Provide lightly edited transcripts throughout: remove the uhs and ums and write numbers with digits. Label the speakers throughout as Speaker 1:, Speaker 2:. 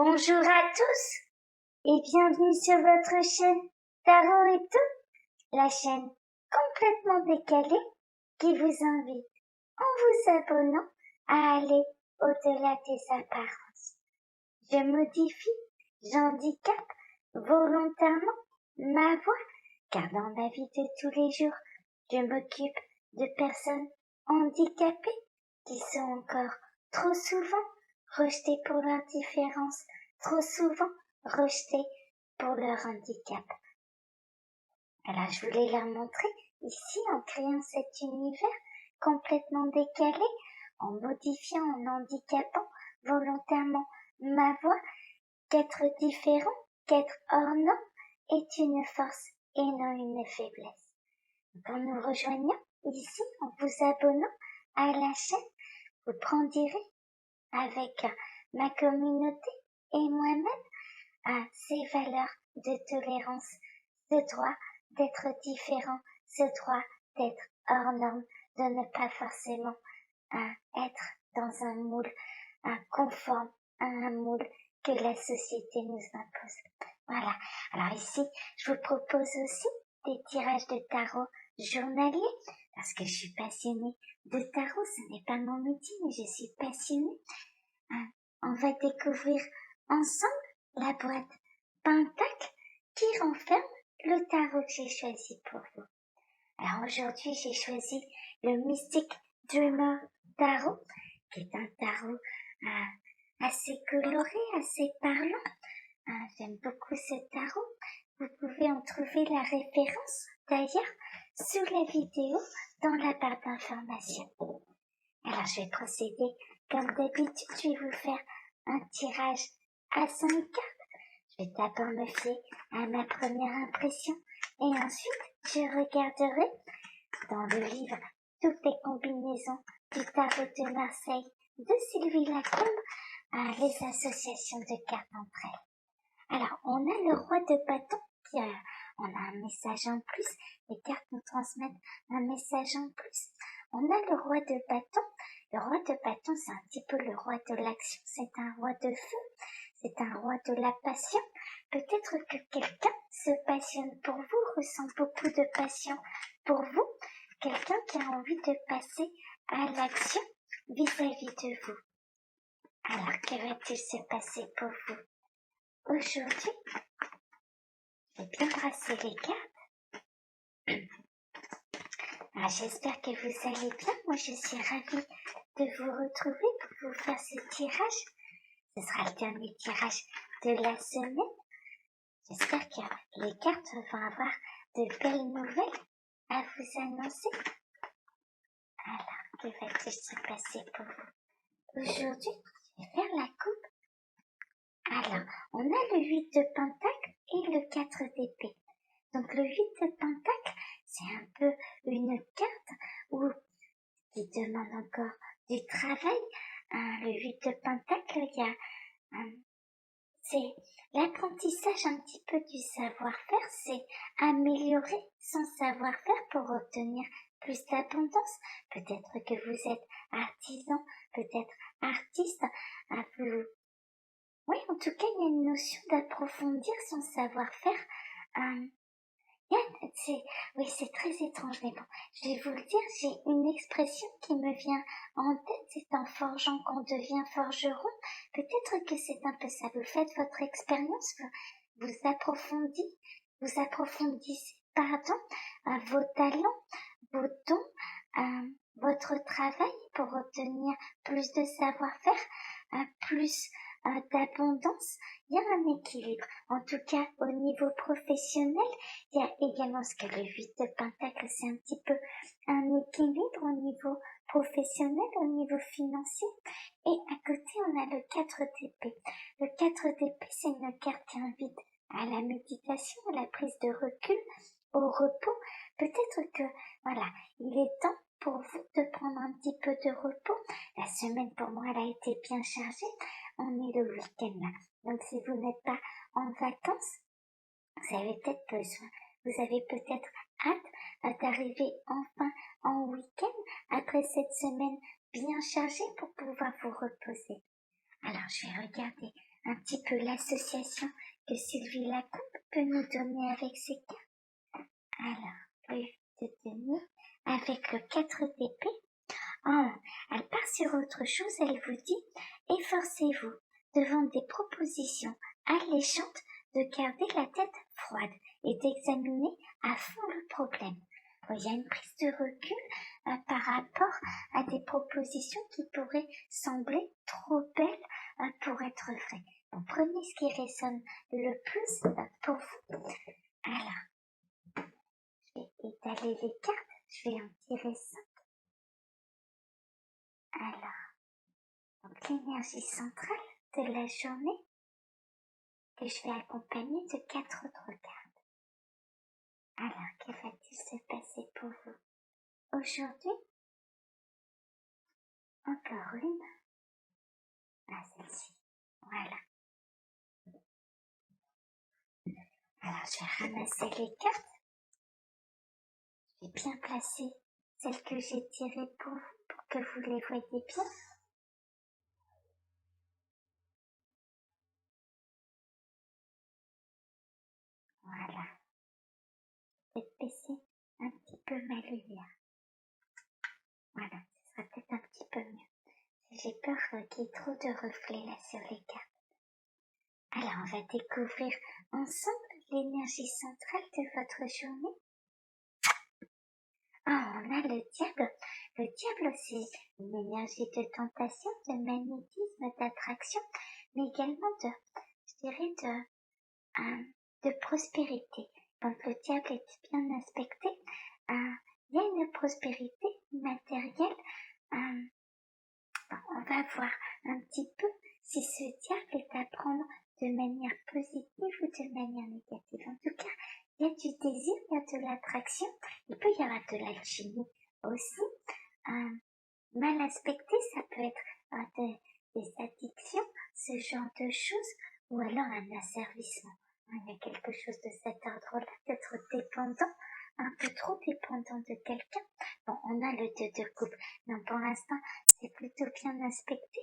Speaker 1: Bonjour à tous et bienvenue sur votre chaîne Tarot et tout, la chaîne complètement décalée qui vous invite, en vous abonnant, à aller au-delà des apparences. Je modifie, j'handicape volontairement ma voix, car dans ma vie de tous les jours, je m'occupe de personnes handicapées qui sont encore trop souvent rejetées pour leur différence, trop souvent rejetées pour leur handicap. Alors je voulais leur montrer ici en créant cet univers complètement décalé, en modifiant, en handicapant volontairement ma voix, qu'être différent, qu'être hors norme est une force et non une faiblesse. Quand nous rejoignons ici en vous abonnant à la chaîne, vous grandirez avec ma communauté et moi-même à ces valeurs de tolérance, ce droit d'être différent, ce droit d'être hors norme, de ne pas forcément être dans un moule conforme à un moule que la société nous impose. Voilà. Alors ici, je vous propose aussi des tirages de tarot journaliers, parce que je suis passionnée de tarot, ce n'est pas mon métier, mais je suis passionnée. On va découvrir ensemble la boîte Pentacle qui renferme le tarot que j'ai choisi pour vous. Alors aujourd'hui, j'ai choisi le Mystic Dreamer Tarot, qui est un tarot assez coloré, assez parlant. J'aime beaucoup ce tarot. Vous pouvez en trouver la référence, d'ailleurs, sous la vidéo, dans la barre d'information. Alors, je vais procéder comme d'habitude. Je vais vous faire un tirage à 5 cartes. Je vais d'abord me fier à ma première impression et ensuite, je regarderai dans le livre toutes les combinaisons du tarot de Marseille de Sylvie Lacombe, les associations de cartes entre elles. Alors, on a le roi de bâton qui on a un message en plus. Les cartes nous transmettent un message en plus. On a le roi de bâton. Le roi de bâton, c'est un petit peu le roi de l'action. C'est un roi de feu. C'est un roi de la passion. Peut-être que quelqu'un se passionne pour vous, ressent beaucoup de passion pour vous. Quelqu'un qui a envie de passer à l'action vis-à-vis de vous. Alors, que va-t-il se passer pour vous aujourd'hui? Je vais bien brasser les cartes. Alors, j'espère que vous allez bien. Moi, je suis ravie de vous retrouver pour vous faire ce tirage. Ce sera le dernier tirage de la semaine. J'espère que les cartes vont avoir de belles nouvelles à vous annoncer. Alors, que va-t-il se passer pour vous aujourd'hui? Je vais faire la coupe. Alors, on a le 8 de Pentacle et le 4 d'épée. Donc, le 8 de Pentacle, c'est un peu une carte qui demande encore du travail. Le 8 de Pentacle, c'est l'apprentissage un petit peu du savoir-faire, c'est améliorer son savoir-faire pour obtenir plus d'abondance. Peut-être que vous êtes artisan, peut-être artiste, oui, en tout cas, il y a une notion d'approfondir son savoir-faire. Oui, c'est très étrange, mais bon, je vais vous le dire, j'ai une expression qui me vient en tête, c'est en forgeant qu'on devient forgeron. Peut-être que c'est un peu ça, vous faites votre expérience, vous approfondissez, vos talents, vos dons, votre travail pour obtenir plus de savoir-faire, plus d'abondance. Il y a un équilibre. En tout cas, au niveau professionnel, il y a également ce que le 8 de Pentacle, c'est un petit peu un équilibre au niveau professionnel, au niveau financier. Et à côté, on a le 4 d'épée. Le 4 d'épée, c'est une carte qui invite à la méditation, à la prise de recul, au repos. Peut-être que, voilà, il est temps pour vous de prendre un petit peu de repos. La semaine, pour moi, elle a été bien chargée. On est le week-end là. Donc, si vous n'êtes pas en vacances, vous avez peut-être besoin. Vous avez peut-être hâte d'arriver enfin en week-end après cette semaine bien chargée pour pouvoir vous reposer. Alors, je vais regarder un petit peu l'association que Sylvie Lacombe peut nous donner avec ses cartes. Alors, le de denier avec le 4 d'épée. Oh, elle part sur autre chose, elle vous dit « Efforcez-vous devant des propositions alléchantes de garder la tête froide et d'examiner à fond le problème. » Il y a une prise de recul par rapport à des propositions qui pourraient sembler trop belles pour être vraies. Donc, prenez ce qui résonne le plus pour vous. Alors, je vais étaler les cartes, je vais en tirer 5. Alors, donc l'énergie centrale de la journée que je vais accompagner de 4 autres cartes. Alors, que va-t-il se passer pour vous? Aujourd'hui, encore une. Ah, celle-ci. Voilà. Alors, je vais ramasser les cartes. Je vais bien placer celles que j'ai tirées pour vous, pour que vous les voyez bien. Voilà. Je vais baisser un petit peu ma lumière. Voilà, ce sera peut-être un petit peu mieux. J'ai peur qu'il y ait trop de reflets là sur les cartes. Alors, on va découvrir ensemble l'énergie centrale de votre journée. Ah, on a le diable. Le diable, c'est une énergie de tentation, de magnétisme, d'attraction, mais également je dirais, de prospérité. Quand le diable est bien aspecté, il y a une prospérité matérielle. On va voir un petit peu si ce diable est à prendre de manière positive ou de manière négative. En tout cas, il y a du désir, il y a de l'attraction, il peut y avoir de l'alchimie aussi. Mal aspecté, ça peut être des addictions, ce genre de choses, ou alors un asservissement. Il y a quelque chose de cet ordre-là, d'être dépendant, un peu trop dépendant de quelqu'un. Bon, on a le 2 de coupe, mais pour l'instant, c'est plutôt bien aspecté.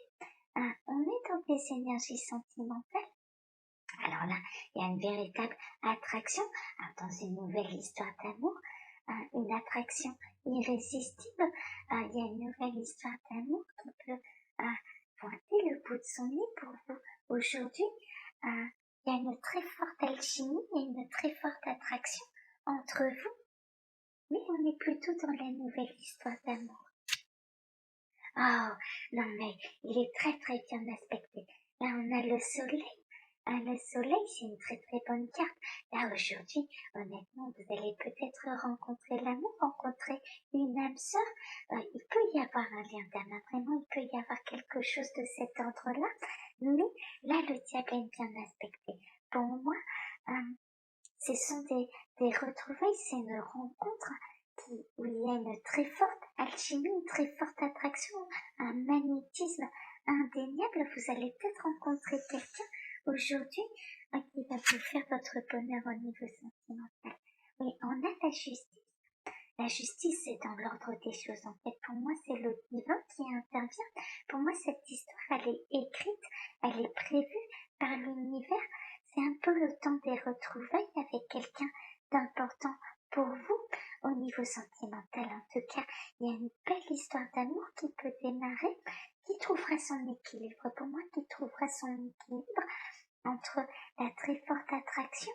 Speaker 1: On est dans des énergies sentimentales. Alors là, il y a une véritable attraction dans une nouvelle histoire d'amour, une attraction irrésistible. Il y a une nouvelle histoire d'amour qui peut pointer le bout de son nez pour vous. Aujourd'hui, il y a une très forte alchimie, il y a une très forte attraction entre vous, mais on est plutôt dans la nouvelle histoire d'amour. Oh, non mais il est très très bien aspecté. Là, on a le soleil. Le soleil, c'est une très très bonne carte. Là, aujourd'hui, honnêtement, vous allez peut-être rencontrer l'amour, rencontrer une âme sœur. Il peut y avoir un lien d'âme, vraiment, il peut y avoir quelque chose de cet ordre-là. Mais là, le diable est bien aspecté. Pour moi, ce sont des retrouvailles, c'est une rencontre où il y a une très forte alchimie, une très forte attraction, un magnétisme indéniable. Vous allez peut-être rencontrer quelqu'un aujourd'hui qui va vous faire votre bonheur au niveau sentimental. Oui, on a la justice. La justice, c'est dans l'ordre des choses. En fait, pour moi, c'est le divin qui intervient. Pour moi, cette histoire, elle est écrite, elle est prévue par l'univers. C'est un peu le temps des retrouvailles avec quelqu'un d'important pour vous au niveau sentimental. En tout cas, il y a une belle histoire d'amour qui peut démarrer, qui trouvera son équilibre. Pour moi, qui trouvera son équilibre entre la très forte attraction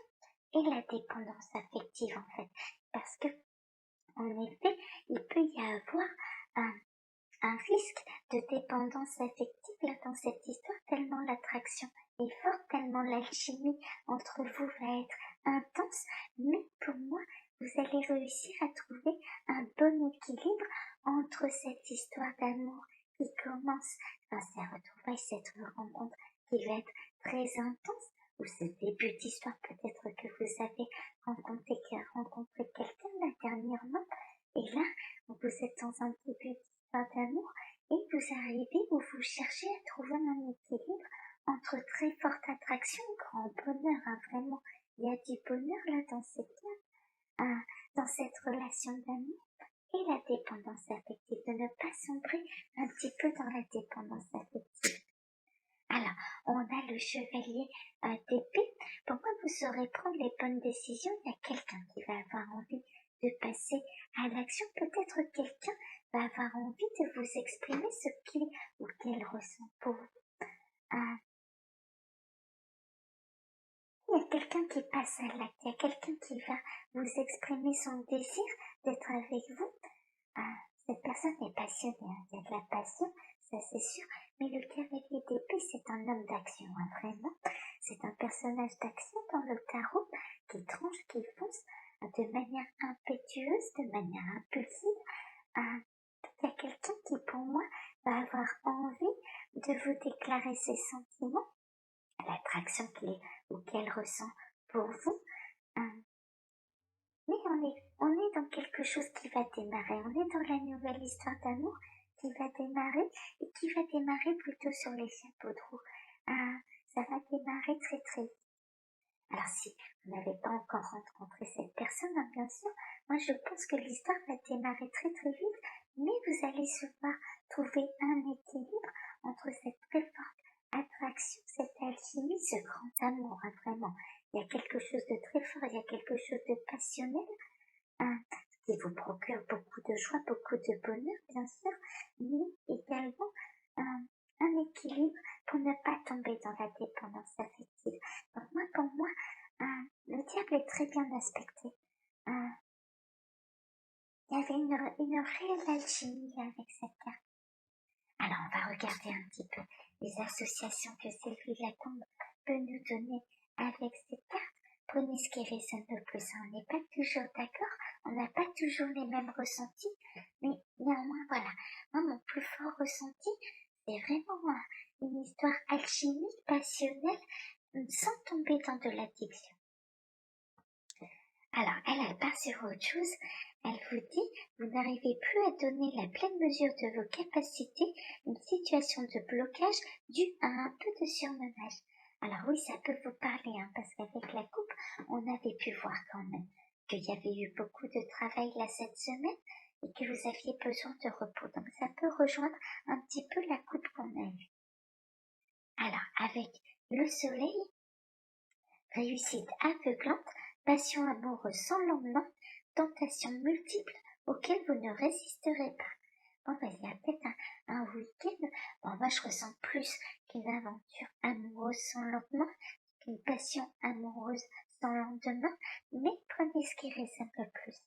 Speaker 1: et la dépendance affective, en fait. Parce que, en effet, il peut y avoir un risque de dépendance affective là dans cette histoire, tellement l'attraction est forte, tellement l'alchimie entre vous va être intense, mais pour moi, vous allez réussir à trouver un bon équilibre entre cette histoire d'amour qui commence, ces retrouvailles, cette rencontre qui va être très intense, ou ce début d'histoire peut-être que vous avez rencontré quelqu'un là dernièrement, et là, vous êtes dans un début d'histoire d'amour, et vous arrivez où vous cherchez à trouver un équilibre entre très forte attraction, grand bonheur, vraiment, il y a du bonheur là dans dans cette relation d'amour, et la dépendance affective, de ne pas sombrer un petit peu dans la dépendance affective. Alors, on a le chevalier d'épée. Pour moi, vous saurez prendre les bonnes décisions. Il y a quelqu'un qui va avoir envie de passer à l'action. Peut-être quelqu'un va avoir envie de vous exprimer ce qu'il ou qu'elle ressent pour vous. Il y a quelqu'un qui passe à l'acte, il y a quelqu'un qui va vous exprimer son désir d'être avec vous. Cette personne est passionnée, il y a de la passion, ça c'est sûr, mais le cavalier d'épée, c'est un homme d'action, vraiment. C'est un personnage d'action dans le tarot qui tranche, qui fonce de manière impétueuse, de manière impulsive. Il y a quelqu'un qui, pour moi, va avoir envie de vous déclarer ses sentiments, l'attraction qu'il ou qu'elle ressent pour vous. Mais on est dans quelque chose qui va démarrer. On est dans la nouvelle histoire d'amour qui va démarrer et qui va démarrer plutôt sur les chapeaux de roue. Ça va démarrer très très vite. Alors si vous n'avez pas encore rencontré cette personne, bien sûr, moi je pense que l'histoire va démarrer très très vite, mais vous allez souvent trouver un équilibre entre cette très forte attraction, cette alchimie, ce grand amour, vraiment. Il y a quelque chose de très fort, il y a quelque chose de passionnel, qui vous procure beaucoup de joie, beaucoup de bonheur, bien sûr, mais également un équilibre pour ne pas tomber dans la dépendance affective. Donc moi, pour moi, le diable est très bien aspecté. Il y avait une réelle alchimie avec cette carte. Alors on va regarder un petit peu les associations que Sylvie Lacombe peut nous donner avec cette carte. Prenez ce qui résonne le plus. On n'est pas toujours d'accord, on n'a pas toujours les mêmes ressentis, mais néanmoins, voilà. Moi, mon plus fort ressenti, c'est vraiment une histoire alchimique, passionnelle, sans tomber dans de l'addiction. Alors, elle part sur autre chose. Elle vous dit, vous n'arrivez plus à donner la pleine mesure de vos capacités, une situation de blocage due à un peu de surmenage. Alors oui, ça peut vous parler, parce qu'avec la coupe, on avait pu voir quand même qu'il y avait eu beaucoup de travail là cette semaine et que vous aviez besoin de repos. Donc ça peut rejoindre un petit peu la coupe qu'on a eue. Alors, avec le soleil, réussite aveuglante, passion amoureuse sans lendemain, tentations multiples auxquelles vous ne résisterez pas. Bon, il y a peut-être un week-end. Bon, moi, je ressens plus qu'une aventure amoureuse sans lendemain, qu'une passion amoureuse sans lendemain, mais prenez ce qui résonne le plus.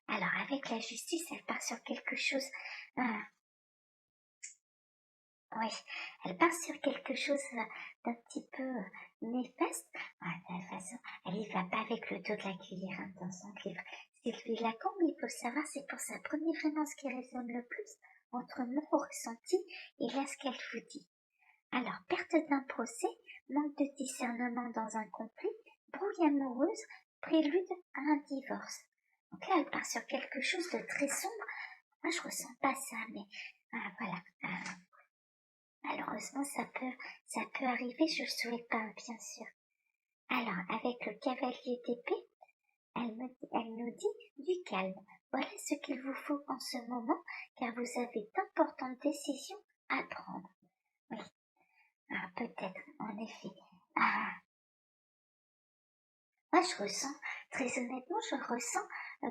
Speaker 1: Alors, avec la justice, elle part sur quelque chose, oui, elle part sur quelque chose d'un petit peu néfaste. De toute façon, elle y va pas avec le dos de la cuillère dans son livre. Sylvie Lacombe, il faut savoir, c'est pour ça, prenez vraiment ce qui résonne le plus entre mon ressenti et là ce qu'elle vous dit. Alors, perte d'un procès, manque de discernement dans un conflit, brouille amoureuse, prélude à un divorce. Donc là, elle part sur quelque chose de très sombre. Moi, je ressens pas ça, mais voilà. Malheureusement, ça peut arriver, je le souhaite pas, bien sûr. Alors, avec le cavalier d'épée, elle nous dit du calme. Voilà ce qu'il vous faut en ce moment, car vous avez d'importantes décisions à prendre. Oui, peut-être, en effet. Moi, je ressens, très honnêtement,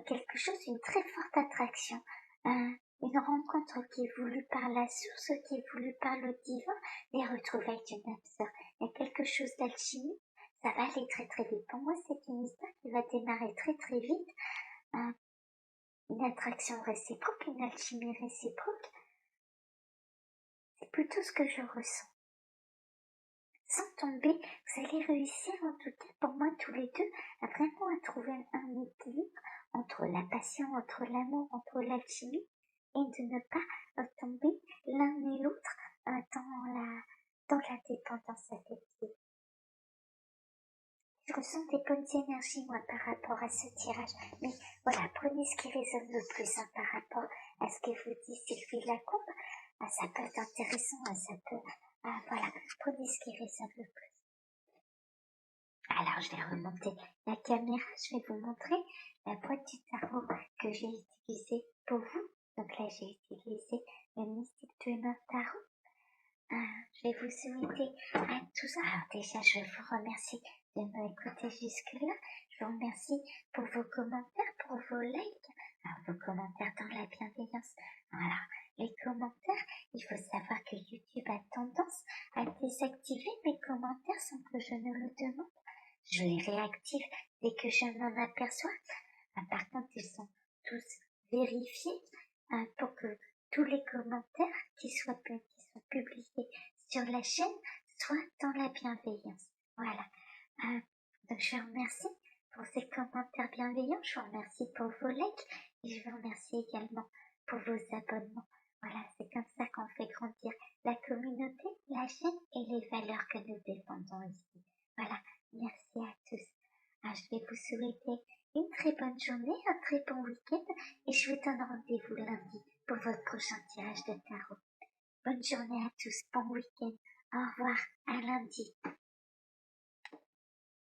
Speaker 1: quelque chose, une très forte attraction. Une rencontre qui est voulue par la source, qui est voulue par le divin, les retrouvailles d'une âme sœur. Il y a quelque chose d'alchimie, ça va aller très très vite. Pour moi, c'est une histoire qui va démarrer très très vite. Une attraction réciproque, une alchimie réciproque. C'est plutôt ce que je ressens. Sans tomber, vous allez réussir, en tout cas pour moi tous les deux, à vraiment trouver un équilibre entre la passion, entre l'amour, entre l'alchimie, et de ne pas tomber l'un et l'autre dans la dépendance affective. Je ressens des bonnes énergies, moi, par rapport à ce tirage. Mais voilà, prenez ce qui résonne le plus par rapport à ce que vous dit Sylvie Lacombe. Ça peut être intéressant, ça peut... voilà, prenez ce qui résonne le plus. Alors, je vais remonter la caméra, je vais vous montrer la boîte du tarot que j'ai utilisée pour vous. Donc là, j'ai utilisé le Mystic Dreamer Tarot. Je vais vous souhaiter à tous. Alors déjà, je vous remercie de m'écouter jusque-là. Je vous remercie pour vos commentaires, pour vos likes. Alors, vos commentaires dans la bienveillance. Voilà, les commentaires, il faut savoir que YouTube a tendance à désactiver mes commentaires sans que je ne le demande. Je les réactive dès que je m'en aperçois. Par contre, ils sont tous vérifiés pour que tous les commentaires qui sont publiés sur la chaîne soient dans la bienveillance. Voilà. Donc je vous remercie pour ces commentaires bienveillants. Je vous remercie pour vos likes et je vous remercie également pour vos abonnements. Voilà, c'est comme ça qu'on fait grandir la communauté, la chaîne et les valeurs que nous défendons ici. Voilà, merci à tous. Je vais vous souhaiter une très bonne journée, un très bon week-end et je vous donne rendez-vous lundi pour votre prochain tirage de tarot. Bonne journée à tous, bon week-end, au revoir, à lundi.